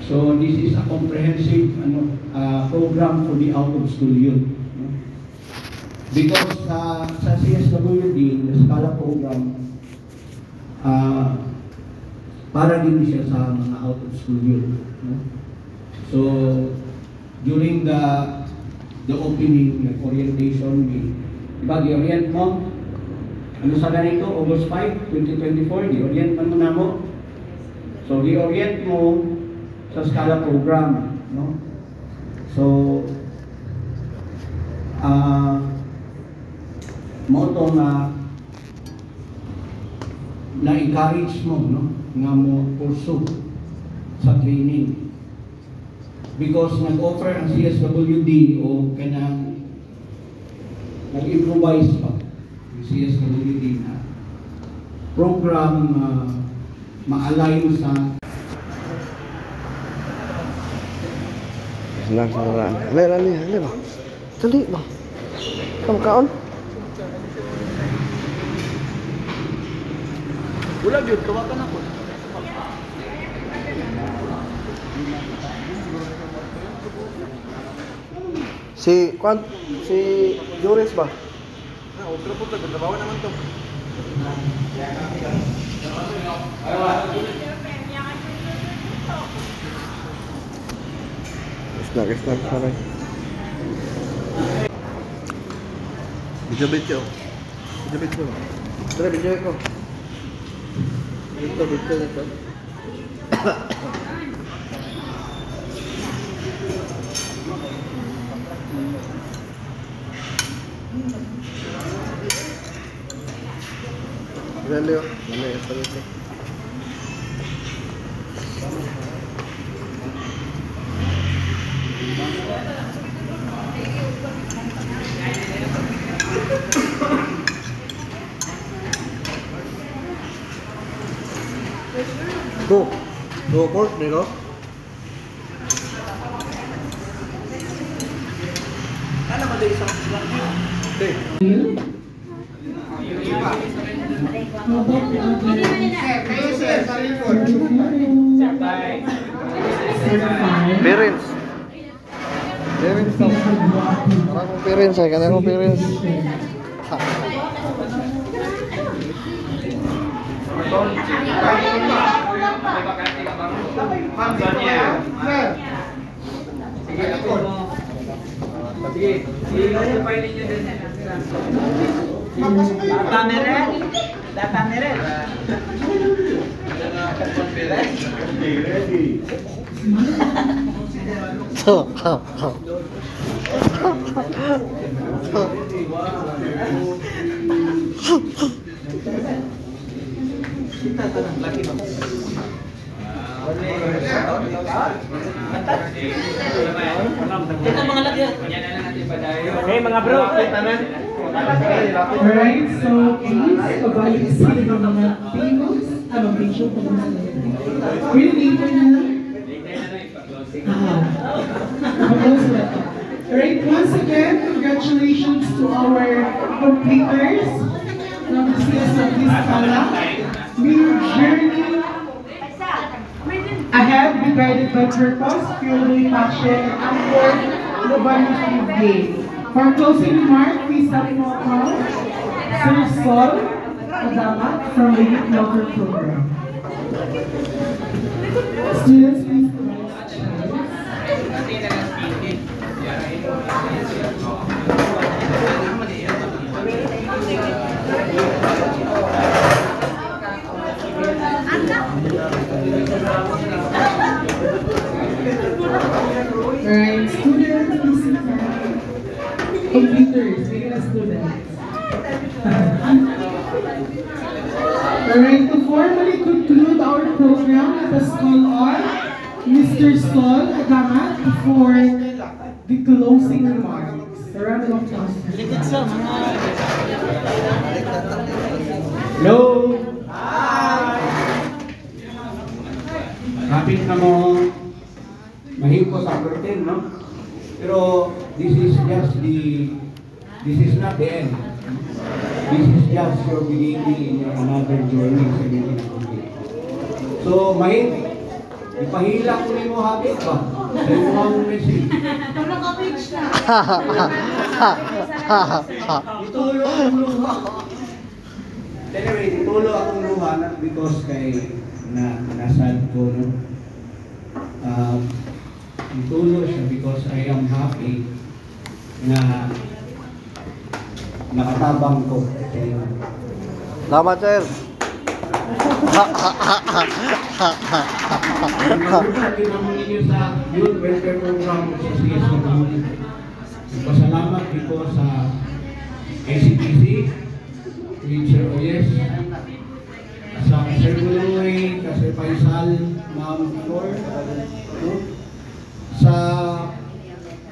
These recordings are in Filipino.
So this is a comprehensive program for the out-of-school youth. Because sa CSWD, the Scala program, para din siya sa mga out-of-school youth. So during the opening orientation, diba, i-orient mo? Ano sa ganito? August 5, 2024, i-orient mo na mo. So i-orient mo sa Scala program, no? So mo to na-encourage mo, no? Nga mo pursue sa training. Because nag-offer ang CSWD o kanang nag-improvise pa yung CSWD na program ma-align sa Lali ba? Dali ba? Kaon? Wala yun, tawagan ako. Si Juris ba? Otro po, trabaho naman to. Snack, saray. Video. Tara, video ko. Dito. Dale, esta vez. Go, pork, nego. Ano ba dito sa Parents daw. Parang kong parents ay, kanina kong parents. Data neret. Hey mga bro, alright, so please provide sa mga payments. Mag-picture po naman. Really later na lang. Alright, once again, congratulations to our completers from the CSWD Scala. May your journey ahead be guided by purpose, fueled by passion, and upward global gain. For closing remarks, please have a call Sir Sol Adamat from the Youth Local Program. Students, please alright, students, please computers, bigyan na students. Alright, to formally conclude our program, let us call on Mr. Sol Agamat for the closing remarks. A round of applause. Hello! Kapit na mo mahimpo sa curtain, no? Pero this is not the end. This is just your beginning in your another journey sa Binti. So, mahimpo Ipahila ko ni mo habit ba? Sa imong message. Itulo akong luha. Anyway, itulo akong luha not because kay nasad ko, no? Itulo siya because I am happy na nakatabang ko. Salamat, sir. Pinamuli niyo sa Youth Welfare Program sa CSW. Pasalamat dito sa ICTC, Sir Oyes, sa Sir Guloy, Sir Faisal, Ma'am Flor, sa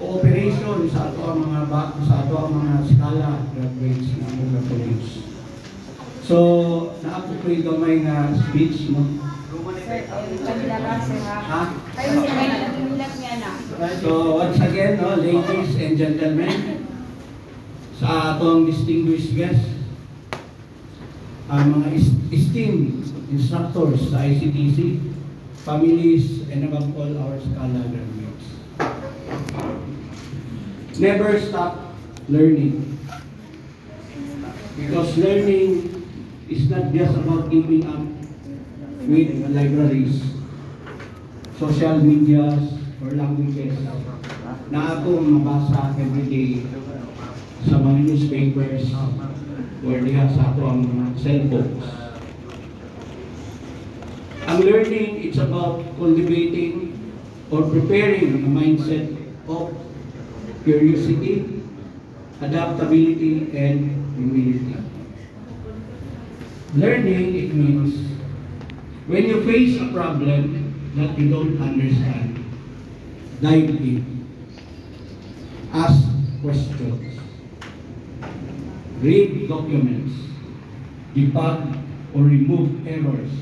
cooperation sa ato ang mga skala graduates na mga college. So, naako ko yung gamay nga speech, no? Ha? So, once again, no, ladies and gentlemen, sa atong distinguished guests, ang mga esteemed instructors sa ICTC, families, and above all our Scala graduates. Never stop learning. Because learning is not just about keeping up with libraries, social medias, or languages na atong mabasa everyday sa mga newspapers or diha sa ato ang mga cellphones. Ang learning, it's about cultivating or preparing a mindset of curiosity, adaptability, and humility. Learning, it means when you face a problem that you don't understand, dive in, ask questions, read documents, debug or remove errors.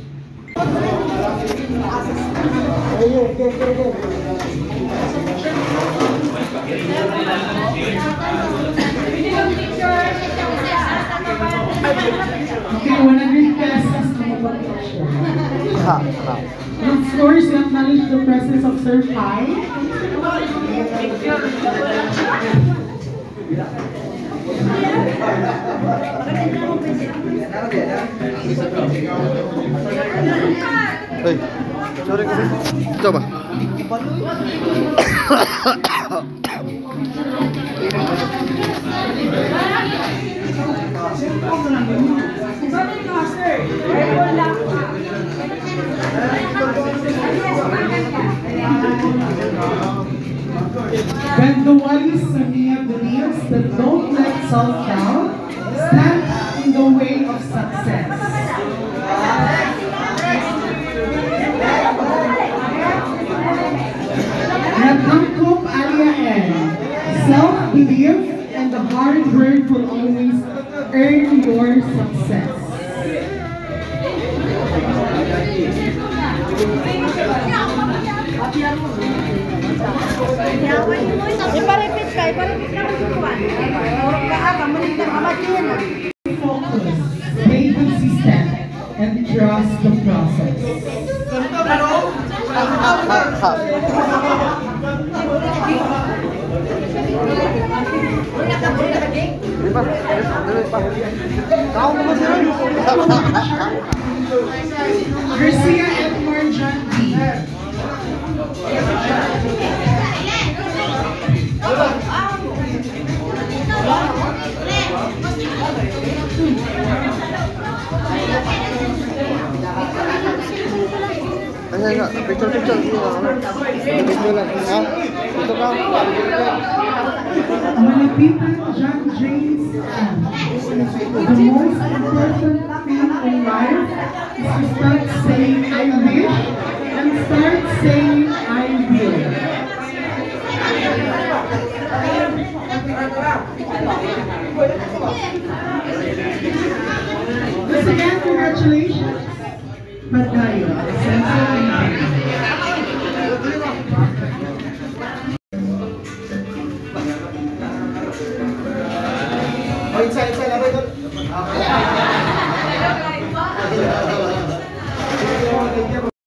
Okay, 100 pesos na mag-picture. Of course, we acknowledge the presence of Sir Pai. Hey, sorry ko. Ito ba? When the wise Samia believes that don't let self-doubt stand in the way of success. Natamkop Alia N. Self-belief and the hard work will always earn your success. Iparipit ka magkukuhan. Focus, stay consistent, and trust the process. Garcia and Marjan D. Ayan nga, picture. Picture lang. Ha? Ito ka. Malapitan John James M. The most important thing in life is to start saying I wish and start saying I will. Once again, congratulations. Padayon.